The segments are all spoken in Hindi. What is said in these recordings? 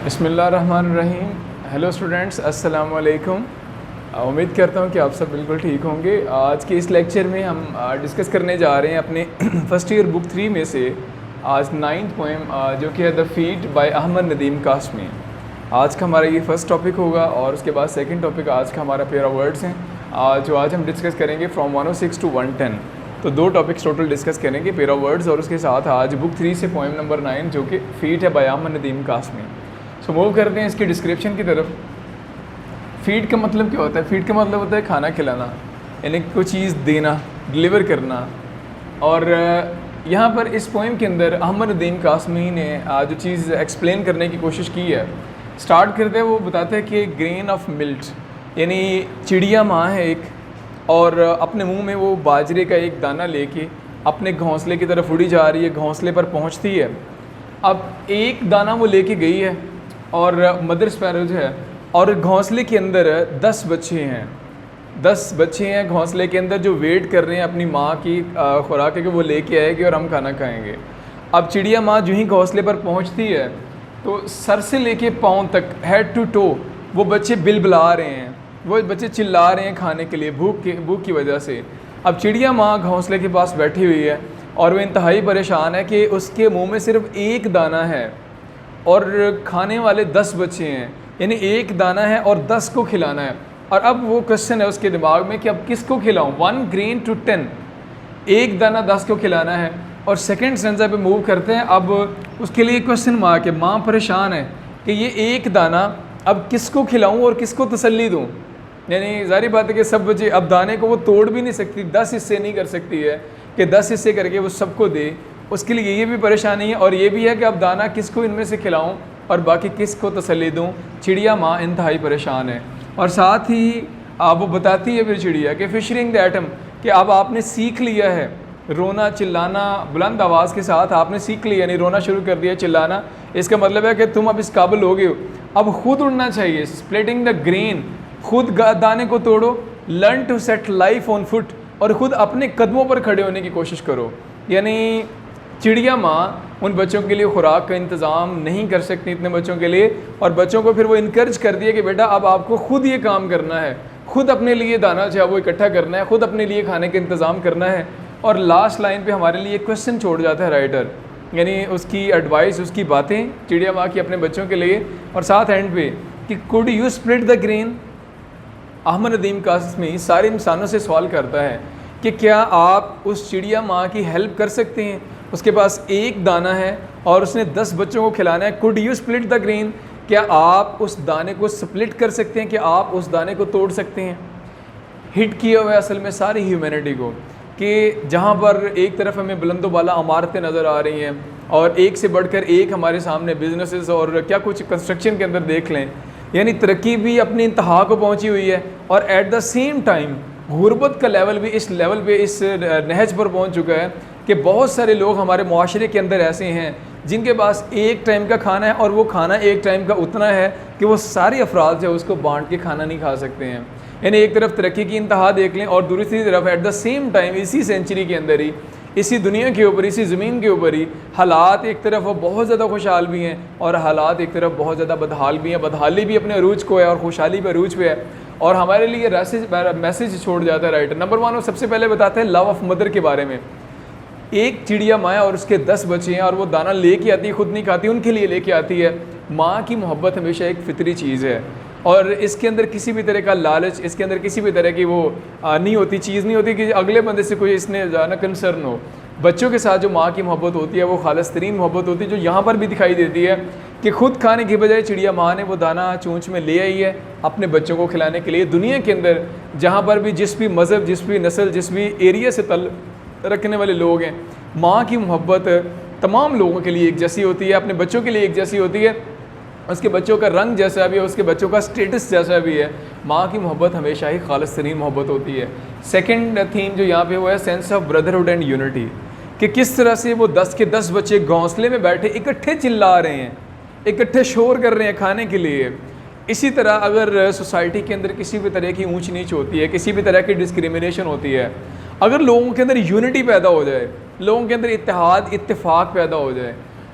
बिस्मिल्लाहिर्रहमानिर्रहीम। हेलो स्टूडेंट्स, अस्सलाम वालेकुम। उम्मीद करता हूँ कि आप सब बिल्कुल ठीक होंगे। आज के इस लेक्चर में हम डिस्कस करने जा रहे हैं अपने फर्स्ट ईयर बुक 3 में से आज 9th पोएम जो कि है the feet by Ahmad Nadeem Qasmi. आज का हमारा ये फर्स्ट टॉपिक होगा और उसके बाद सेकंड टॉपिक आज का हमारा पेयर ऑफ वर्ड्स हैं जो आज हम डिस्कस करेंगे फ्रॉम 106 टू 110। तो दो टॉपिक्स टोटल डिस्कस करेंगे, पेयर ऑफ वर्ड्स और उसके साथ आज बुक 3 से पोएम नंबर 9 जो कि फीट है by Ahmad Nadeem Qasmi. So move करते हैं इसकी डिस्क्रिप्शन की तरफ। फीड का मतलब क्या होता है? फीड का मतलब होता है खाना खिलाना, यानी कोई चीज़ देना, डिलीवर करना। और यहाँ पर इस पोएम के अंदर अहमद नदीम कासमी ने जो चीज़ एक्सप्लेन करने की कोशिश की है, स्टार्ट करते हैं वो बताते हैं कि ग्रेन ऑफ मिल्ट, यानी चिड़िया माँ है एक, और अपने मुंह में वो बाजरे का एक दाना लेके अपने घोंसले की तरफ उड़ी जा रही है, घोंसले पर पहुँचती है। अब एक दाना वो लेके गई है और मदर स्पैरो जो है, और घोंसले के अंदर 10 बच्चे हैं। 10 बच्चे हैं घोंसले के अंदर जो वेट कर रहे हैं अपनी माँ की खुराक के वो लेके आएगी और हम खाना खाएंगे। अब चिड़िया माँ जो ही घोंसले पर पहुँचती है तो सर से लेके पाँव तक, हेड टू टो, वो बच्चे बिलबिला रहे हैं, वो बच्चे चिल्ला रहे हैं खाने के लिए, भूख की वजह से। अब चिड़िया माँ घोंसले के पास बैठी हुई है और वो इंतहाई परेशान है कि उसके मुँह में सिर्फ एक दाना है और खाने वाले 10 बच्चे हैं, यानी एक दाना है और 10 को खिलाना है। और अब वो क्वेश्चन है उसके दिमाग में कि अब किसको खिलाऊं? 1 ग्रेन टू 10, एक दाना 10 को खिलाना है। और सेकंड स्टेंजा पे मूव करते हैं। अब उसके लिए क्वेश्चन मार्क है, माँ परेशान है कि ये एक दाना अब किसको खिलाऊं और किसको तसल्ली दूँ। यानी ज़ाहिर बात है कि सब बच्चे, अब दाने को वो तोड़ भी नहीं सकती, 10 हिस्से नहीं कर सकती है कि 10 हिस्से करके वो सबको दे। उसके लिए ये भी परेशानी है और ये भी है कि अब दाना किसको इनमें से खिलाऊं और बाकी किसको तसल्ली दूं। चिड़िया माँ इंतहाई परेशान है। और साथ ही वो बताती है फिर चिड़िया कि फिशरिंग द एटम, कि अब आपने सीख लिया है रोना चिल्लाना, बुलंद आवाज़ के साथ आपने सीख लिया, यानी रोना शुरू कर दिया, चिल्लाना। इसका मतलब है कि तुम अब इस काबिल हो गए हो, अब खुद उड़ना चाहिए। स्प्लिटिंग द ग्रेन, खुद दाने को तोड़ो। Learn to set life on foot, और ख़ुद अपने कदमों पर खड़े होने की कोशिश करो। यानी चिड़िया माँ उन बच्चों के लिए खुराक का इंतज़ाम नहीं कर सकती इतने बच्चों के लिए, और बच्चों को फिर वो इनकरेज कर दिया कि बेटा अब आपको ख़ुद ये काम करना है, ख़ुद अपने लिए दाना जो है वो इकट्ठा करना है, ख़ुद अपने लिए खाने का इंतज़ाम करना है। और लास्ट लाइन पे हमारे लिए क्वेश्चन छोड़ जाता है राइटर, यानी उसकी एडवाइस, उसकी बातें चिड़िया माँ की अपने बच्चों के लिए। और साथ एंड पे कि could you split the grain. Ahmad Nadeem Qasmi सारे इंसानों से सवाल करता है कि क्या आप उस चिड़िया माँ की हेल्प कर सकते हैं? उसके पास एक दाना है और उसने 10 बच्चों को खिलाना है। Could you split the grain, क्या आप उस दाने को स्प्लिट कर सकते हैं, कि आप उस दाने को तोड़ सकते हैं? हिट किया हुआ है असल में सारी ह्यूमैनिटी को, कि जहाँ पर एक तरफ हमें बुलंदो बाला इमारतें नज़र आ रही हैं और एक से बढ़कर एक हमारे सामने बिजनेसेस और क्या कुछ कंस्ट्रक्शन के अंदर देख लें, यानी तरक्की भी अपनी इंतहा को पहुँची हुई है। और एट द सेम टाइम गुर्बत का लेवल भी इस लेवल पे, इस नहज पर पहुँच चुका है कि बहुत सारे लोग हमारे माशरे के अंदर ऐसे हैं जिनके पास एक टाइम का खाना है, और वो खाना एक टाइम का उतना है कि वो सारे अफराद जो है उसको बांट के खाना नहीं खा सकते हैं। यानी एक तरफ तरक्की की इंतहा देख लें और दूसरी तरफ एट द सेम टाइम इसी सेंचुरी के अंदर ही, इसी दुनिया के ऊपर, इसी ज़मीन के ऊपर ही हालात एक तरफ वो बहुत ज़्यादा खुशहाल भी हैं और हालात एक तरफ बहुत ज़्यादा बदहाल भी हैं। बदहाली भी अपने अरूज को है और खुशहाली भी अरूज पे है। और हमारे लिए मैसेज छोड़ जाता है राइटर। नंबर 1 वो सबसे पहले बताते हैं लव ऑफ मदर के बारे में। एक चिड़िया माँ और उसके 10 बच्चे हैं और वो दाना लेके आती है, खुद नहीं खाती, उनके लिए लेके आती है। माँ की मोहब्बत हमेशा एक फितरी चीज़ है और इसके अंदर किसी भी तरह का लालच, इसके अंदर किसी भी तरह की वो नहीं होती, चीज़ नहीं होती कि अगले बंदे से कोई इसने ज़्यादा कंसर्न हो। बच्चों के साथ जो माँ की मोहब्बत होती है वो खालिस तरीन मोहब्बत होती है, जो यहाँ पर भी दिखाई देती है कि खुद खाने की बजाय चिड़िया माँ ने वो दाना चोंच में ले आई है अपने बच्चों को खिलाने के लिए। दुनिया के अंदर जहाँ पर भी जिस भी मज़हब, जिस भी नस्ल, जिस भी एरिया से तल रखने वाले लोग हैं, माँ की मोहब्बत तमाम लोगों के लिए एक जैसी होती है, अपने बच्चों के लिए एक जैसी होती है। उसके बच्चों का रंग जैसा भी है, उसके बच्चों का स्टेटस जैसा भी है, माँ की मोहब्बत हमेशा ही खालिस तरीन मोहब्बत होती है। सेकंड थीम जो यहाँ पे वो है sense of brotherhood and unity, कि किस तरह से वो 10 के 10 बच्चे घोंसले में बैठे इकट्ठे चिल्ला रहे हैं, इकट्ठे शोर कर रहे हैं खाने के लिए। इसी तरह अगर सोसाइटी के अंदर किसी भी तरह की ऊंच नीच होती है, किसी भी तरह की डिस्क्रिमिनेशन होती है, अगर लोगों के अंदर यूनिटी पैदा हो जाए, लोगों के अंदर इत्तेहाद इत्तेफाक पैदा हो जाए,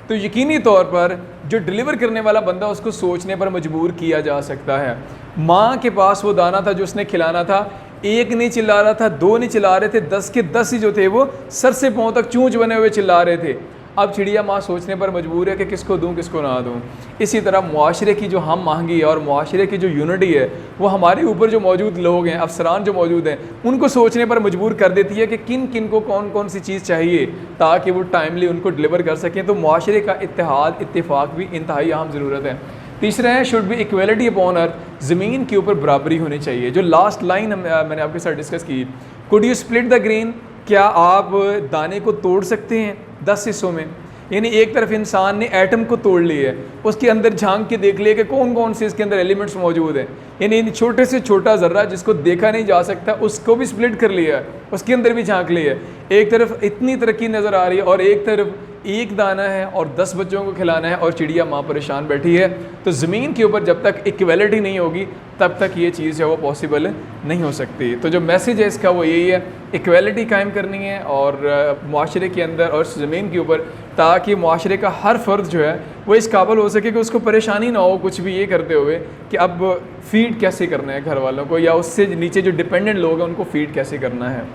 तो यकीनी तौर पर जो डिलीवर करने वाला बंदा उसको सोचने पर मजबूर किया जा सकता है। माँ के पास वो दाना था जो उसने खिलाना था, एक नहीं चिल्ला रहा था, दो नहीं चिल्ला रहे थे, 10 के 10 ही जो थे वो सर से पाँव तक चूंच बने हुए चिल्ला रहे थे। अब चिड़िया माँ सोचने पर मजबूर है कि किसको दूँ किसको ना दूँ। इसी तरह मुआशरे की जो हम महंगी है और मुआशरे की जो यूनिटी है वो हमारे ऊपर जो मौजूद लोग हैं, अफसरान जो मौजूद हैं, उनको सोचने पर मजबूर कर देती है कि किन किन को कौन कौन सी चीज़ चाहिए ताकि वो टाइमली उनको डिलीवर कर सकें। तो मुआशरे का इत्तेहाद इत्तेफाक भी इंतहाई अहम ज़रूरत है। तीसरा है should be equality upon earth, ज़मीन के ऊपर बराबरी होनी चाहिए। जो लास्ट लाइन मैंने आपके साथ डिस्कस की, could you split the grain, क्या आप दाने को तोड़ सकते हैं 10 हिस्सों में। यानी एक तरफ इंसान ने एटम को तोड़ लिया है, उसके अंदर झांक के देख लिया कि कौन कौन से इसके अंदर एलिमेंट्स मौजूद हैं। यानी छोटे से छोटा ज़र्रा जिसको देखा नहीं जा सकता उसको भी स्प्लिट कर लिया है, उसके अंदर भी झांक लिया है। एक तरफ इतनी तरक्की नज़र आ रही है और एक तरफ एक दाना है और 10 बच्चों को खिलाना है और चिड़िया माँ परेशान बैठी है। तो ज़मीन के ऊपर जब तक इक्वलिटी नहीं होगी तब तक ये चीज़ है वो पॉसिबल नहीं हो सकती। तो जो मैसेज है इसका वो यही है, इक्वलिटी कायम करनी है और मुआशरे के अंदर और ज़मीन के ऊपर, ताकि मुआशरे का हर फ़र्द जो है वो इस काबिल हो सके कि उसको परेशानी ना हो कुछ भी ये करते हुए कि अब फ़ीड कैसे करना है घर वालों को, या उससे नीचे जो डिपेंडेंट लोग हैं उनको फ़ीड कैसे करना है।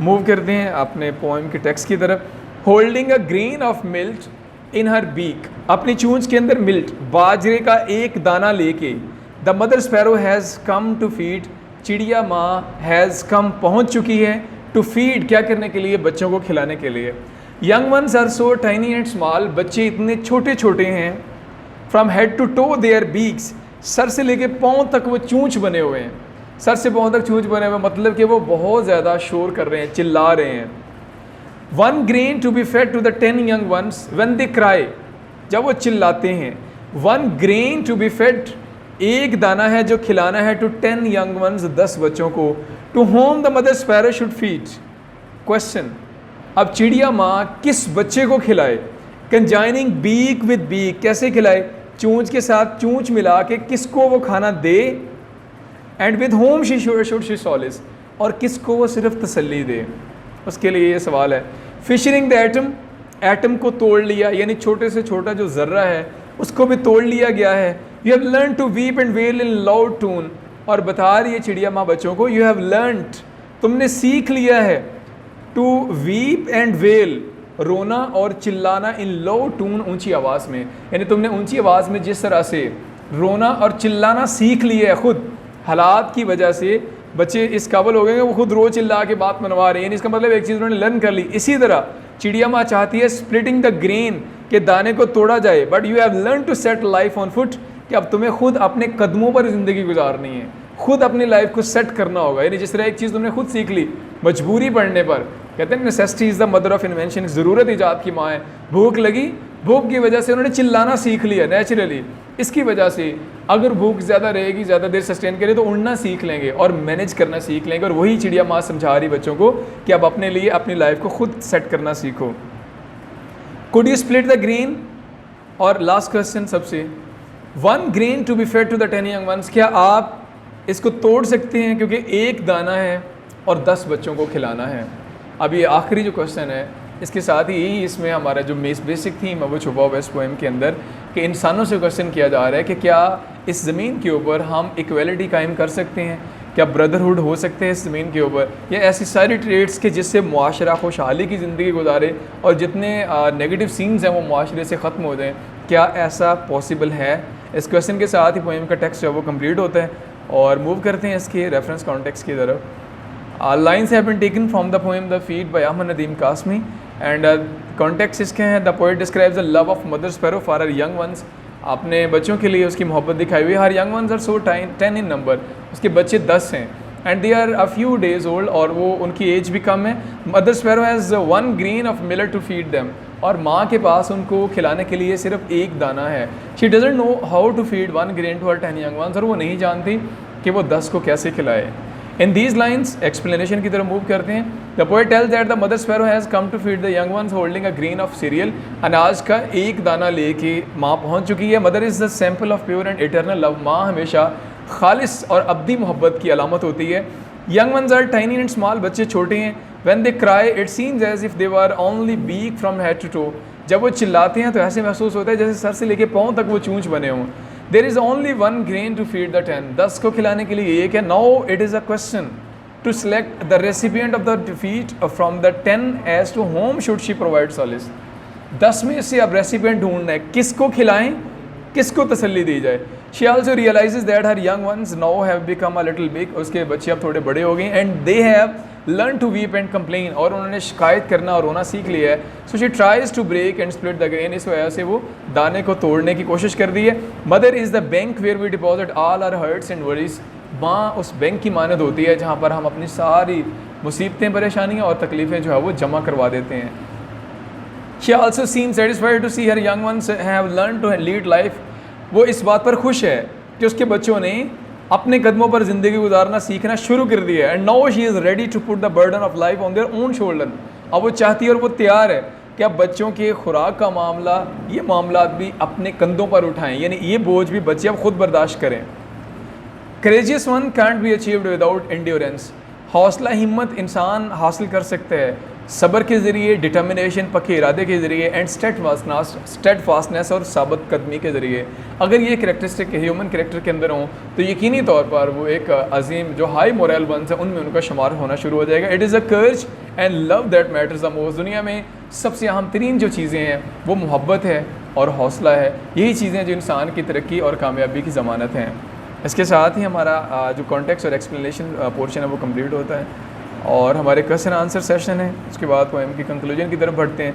मूव करते हैं अपने पोएम के टेक्स्ट की तरफ। Holding a grain of millet in her beak, अपनी चूंच के अंदर मिल्ट बाजरे का एक दाना लेके, the mother sparrow has come to feed, चिड़िया माँ हैज़ कम पहुँच चुकी है, टू फीड क्या करने के लिए, बच्चों को खिलाने के लिए। Young ones are so tiny and small, बच्चे इतने छोटे छोटे हैं, from head to toe their beaks, सर से लेके पाँव तक वो चूंच बने हुए हैं, सर से पाँव तक चूंच बने हुए, मतलब कि वो बहुत ज़्यादा शोर कर रहे हैं, चिल्ला रहे हैं। One grain to be fed to the 10 young ones when they cry, जब वो चिल्लाते हैं। One grain to be fed, एक दाना है जो खिलाना है, टू 10 यंग वंस, 10 बच्चों को, to whom the mother sparrow should feed. Question, अब चिड़िया माँ किस बच्चे को खिलाए, कंजाइनिंग बीक विद बीक, कैसे खिलाए, चूंच के साथ चूंच मिला के किसको वो खाना दे, and with whom she should she solace, और किसको वो सिर्फ तसल्ली दे, उसके लिए ये सवाल है। फिशरिंग द एटम, एटम को तोड़ लिया, यानी छोटे से छोटा जो ज़र्रा है उसको भी तोड़ लिया गया है। You have learn to weep and wail in loud tune, और बता रही है चिड़िया माँ बच्चों को, यू हैव लर्नड, तुमने सीख लिया है, टू वीप एंड वेल, रोना और चिल्लाना, इन लो टून, ऊंची आवाज़ में। यानी तुमने ऊंची आवाज़ में जिस तरह से रोना और चिल्लाना सीख लिया है, खुद हालात की वजह से बच्चे इस काबिल हो गए कि वो खुद रो चिल्ला के बात मनवा रहे हैं। इसका मतलब एक चीज़ उन्होंने लर्न कर ली। इसी तरह चिड़िया माँ चाहती है स्प्लिटिंग द ग्रेन, के दाने को तोड़ा जाए, but you have learn to set life on foot, कि अब तुम्हें खुद अपने कदमों पर ज़िंदगी गुजारनी है, खुद अपनी लाइफ को सेट करना होगा। यानी जिस तरह एक चीज़ तुमने खुद सीख ली मजबूरी पड़ने पर, कहते हैं necessity is the mother of invention, ज़रूरत ईजाद की माँ है। भूख लगी, भूख की वजह से उन्होंने चिल्लाना सीख लिया नेचुरली। इसकी वजह से अगर भूख ज़्यादा रहेगी, ज़्यादा देर सस्टेन करे, तो उड़ना सीख लेंगे और मैनेज करना सीख लेंगे। और वही चिड़िया माँ समझा रही बच्चों को कि अब अपने लिए अपनी लाइफ को खुद सेट करना सीखो। Could you split the green, और लास्ट क्वेश्चन सबसे, one grain to be fed to the 10 young ones, क्या आप इसको तोड़ सकते हैं क्योंकि एक दाना है और 10 बच्चों को खिलाना है। अब ये आखिरी जो क्वेश्चन है, इसके साथ ही यही इसमें हमारा जो बेसिक थीम है वो छुपा हुआ है इस पोएम के अंदर, कि इंसानों से क्वेश्चन किया जा रहा है कि क्या इस ज़मीन के ऊपर हम इक्वलिटी कायम कर सकते हैं, क्या ब्रदरहुड हो सकते हैं इस ज़मीन के ऊपर, या ऐसी सारी ट्रेड्स के जिससे मुआशरा खुशहाली की ज़िंदगी गुजारे और जितने नेगेटिव सीन्स हैं वो मुआशरे से ख़त्म हो जाएँ, क्या ऐसा पॉसिबल है। इस क्वेश्चन के साथ ही पोएम का टेक्स्ट है वो कम्प्लीट होता है। और मूव करते हैं इसके रेफरेंस कॉन्टेक्स्ट की तरफ। Lines have been taken from the poem The Feed by Ahmad Nadeem Kasmi, and context इसके हैं, the poet describes the love of mother sparrow for her young ones, अपने बच्चों के लिए उसकी मोहब्बत दिखाई हुई। her young ones are so 10 in number, उसके बच्चे 10 हैं, and they are a few days old, और वो उनकी एज भी कम है। mother sparrow has one grain of millet to feed them, और माँ के पास उनको खिलाने के लिए सिर्फ एक दाना है। she doesn't know how to feed one grain to her 10 young ones, और वो नहीं जानती कि वो 10 को कैसे खिलाए। In these lines, explanation की तरफ मूव करते हैं। The poet tells that the mother sparrow has come to feed the young ones holding a grain of cereal, अनाज का एक दाना लेके माँ पहुँच चुकी है। Mother is the sample of pure and eternal love, माँ हमेशा खालिस और अब्दी मोहब्बत की अलामत होती है। Young ones are tiny and small, बच्चे छोटे हैं। When they cry, it seems as if they were only beak from head to toe, जब वो चिल्लाते हैं तो ऐसे महसूस होता है जैसे सर से लेके पाँव तक वो चूंच बने हों। There is only 1 grain to feed the 10, 10 को खिलाने के लिए एक है। Now it is a question to select the recipient of the feed from the 10 as to whom should she provide solace. 10 में से अब रेसिपिएंट ढूंढना है, किसको खिलाएं, किसको तसल्ली दी जाए। She also realises that her young ones now have become a little big, उसके बच्चे अब थोड़े बड़े हो गए, and they have learn to weep and complain, और उन्होंने शिकायत करना और रोना सीख लिया है। So she tries to break and split the grain, इस वजह से वो दाने को तोड़ने की कोशिश कर दी है। Mother is the bank where we deposit all our hurts and worries, माँ उस बैंक की मानद होती है जहाँ पर हम अपनी सारी मुसीबतें, परेशानियाँ और तकलीफ़ें जो है वो जमा करवा देते हैं। She also seem satisfied to see her young ones have learn to lead life, वो इस बात पर खुश है कि उसके बच्चों ने अपने कदमों पर ज़िंदगी गुजारना सीखना शुरू कर दिया है। And now she is ready to put the burden of life on their own shoulder, अब वो चाहती है और वो तैयार है कि अब बच्चों के खुराक का मामला, ये मामला भी अपने कंधों पर उठाएं, यानी ये बोझ भी बच्चे अब खुद बर्दाश्त करें। Courageous one cantt be achieved without endurance, हौसला हिम्मत इंसान हासिल कर सकते हैं सब्र के ज़रिए, डिटर्मिनेशन पक्के इरादे के ज़रिए, एंड स्टेडफास्टनेस और साबित कदमी के ज़रिए। अगर ये करेक्टरिस्टिक ह्यूमन करेक्टर के अंदर हों तो यकीनी तौर पर वो एक अजीम जो हाई मोरल वंस है उनमें उनका शुमार होना शुरू हो जाएगा। इट इज़ अ कर्ज and love that matters the most, दुनिया में सबसे अहम तरीन जो चीज़ें हैं वो मोहब्बत है और हौसला है, यही चीज़ें जो इंसान की तरक्की और कामयाबी की ज़मानत हैं। इसके साथ ही हमारा जो कॉन्टेक्स्ट और एक्सप्लेनेशन पोर्शन है वो कंप्लीट होता है और हमारे क्वेश्चन आंसर सेशन है। उसके बाद पोएम की कंक्लूजन की तरफ बढ़ते हैं।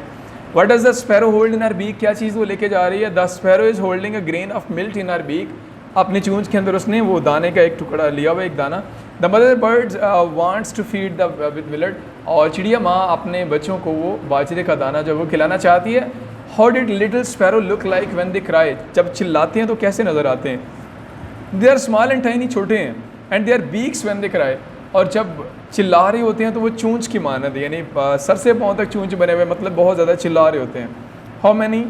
What does the sparrow hold in her beak, क्या चीज़ वो लेके जा रही है। The sparrow is holding a grain of milk in her beak, अपनी चूंच के अंदर उसने वो दाने का एक टुकड़ा लिया हुआ, एक दाना। The mother birds wants to feed the with millet, और चिड़िया माँ अपने बच्चों को वो बाजरे का दाना जो वो खिलाना चाहती है। How did little sparrow look like when they cry, जब चिल्लाते हैं तो कैसे नज़र आते हैं। They are small and tiny, छोटे हैं, and they are beaks when they cry, और जब चिल्ला रहे होते हैं तो वो चूंच की मानद, यानी सर से पाँव तक चूंच बने हुए, मतलब बहुत ज़्यादा चिल्ला रहे होते हैं। हाउ मैनी,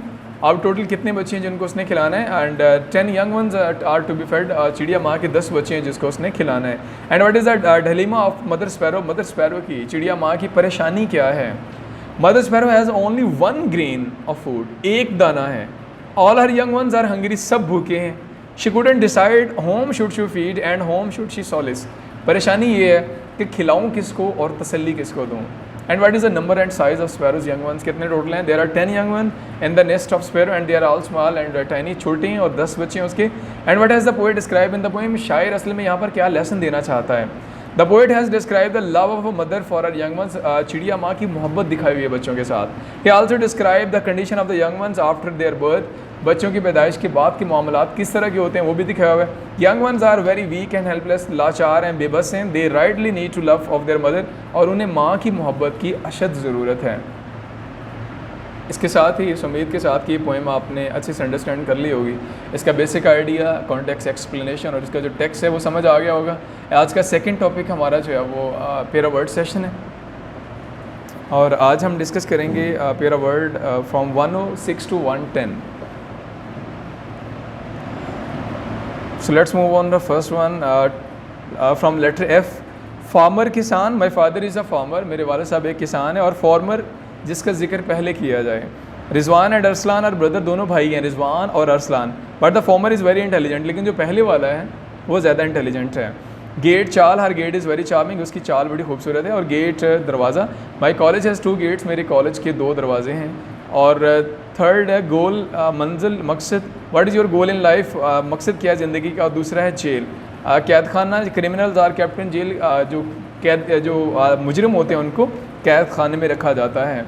अब टोटल कितने बच्चे हैं जिनको उसने खिलाना है। And 10 young ones are to be fed, चिड़िया माँ के 10 बच्चे हैं जिसको उसने खिलाना है। And what is the dilemma of mother sparrow, mother sparrow की, चिड़िया माँ की परेशानी क्या है। Mother sparrow has only 1 grain of food, एक दाना है। All her young ones are hungry, सब भूखे हैं। She couldn't decide whom should she feed and whom should she solace, परेशानी ये है कि खिलाऊं किसको और तसल्ली किसको दूं। And what is the number and size of sparrows young ones, कितने टोटल हैं। There are 10 young one in the nest of sparrow and they are all small and tiny, छोटे हैं और 10 बच्चे हैं उसके। And what has the poet describe in the poem, शायर असल में यहाँ पर क्या लेसन देना चाहता है। The poet has describe the love of a mother for her young once, चिड़िया माँ की मोहब्बत दिखाई हुई है बच्चों के साथ। ही also describe the condition of the young ones after their birth, बच्चों की पैदाइश के बाद के मामलात किस तरह के होते हैं वो भी दिखाया हुआ है। Young ones are very weak and helpless, लाचार हैं, बेबस हैं। They rightly need to love of their mother, और उन्हें माँ की मोहब्बत की अशद ज़रूरत है। इसके साथ ही इस उम्मीद के साथ कि ये पोएम आपने अच्छे से अंडरस्टैंड कर ली होगी, इसका बेसिक आइडिया, कॉन्टेक्स्ट, एक्सप्लेनेशन और इसका जो टेक्स्ट है वो समझ आ गया होगा। आज का सेकंड टॉपिक हमारा जो है वो पेयर ऑफ वर्ड सेशन है, और आज हम डिस्कस करेंगे pair of word from 106 to 110। So let's move on the first one from letter F. Farmer, किसान। My father is a farmer, मेरे वाले साहब एक किसान है। और फार्मर जिसका जिक्र पहले किया जाए। रिजवान एंड अरसलान और ब्रदर, दोनों भाई हैं रिजवान और Arsalan. But the farmer is very intelligent, लेकिन जो पहले वाला है वो ज़्यादा इंटेलिजेंट है। गेट, चाल, हर गेट इज़ वेरी चार्मिंग, उसकी चाल बड़ी खूबसूरत है। और गेट, दरवाज़ा। माई कॉलेज हैज़ 2 gates, मेरे कॉलेज के 2 दरवाजे हैं। और थर्ड है गोल, मंजिल, मकसद। What is your goal in life, मकसद क्या है ज़िंदगी का। और दूसरा है जेल, कैद खाना। Criminals are kept in jail, जो कैद जो मुजरिम होते हैं उनको कैद खाने में रखा जाता है।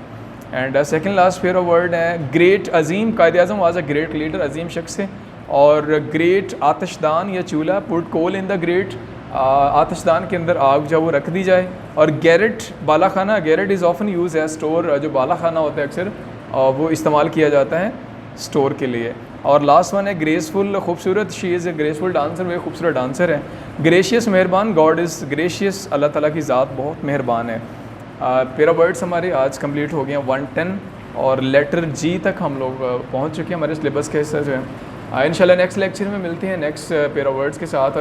And second last pair of word है ग्रेट, अजीम। Quaid Azam was a great leader, अजीम शख्स है। और ग्रेट, आतिशदान या चूल्हा। Put coal in the grate, आतिशदान के अंदर आग जो वो रख दी जाए। और गैरेट, बाला खाना। Garret is often use as store, जो बाला खाना होता है अक्सर वो इस्तेमाल किया जाता है स्टोर के लिए। और लास्ट वन है ग्रेसफुल, खूबसूरत। She is a graceful dancer, वो एक खूबसूरत डांसर है। ग्रेशियस, मेहरबान। गॉड इज़ ग्रेशियस, अल्लाह ताला की ज़ात बहुत मेहरबान है। पेयर ऑफ वर्ड्स हमारे आज कंप्लीट हो गए हैं 110, और लेटर जी तक हम लोग पहुँच चुके हैं हमारे सिलेबस के हिस्से जो है। इंशाल्लाह नेक्स्ट लेक्चर में मिलते हैं नेक्स्ट पेयर ऑफ वर्ड्स के साथ।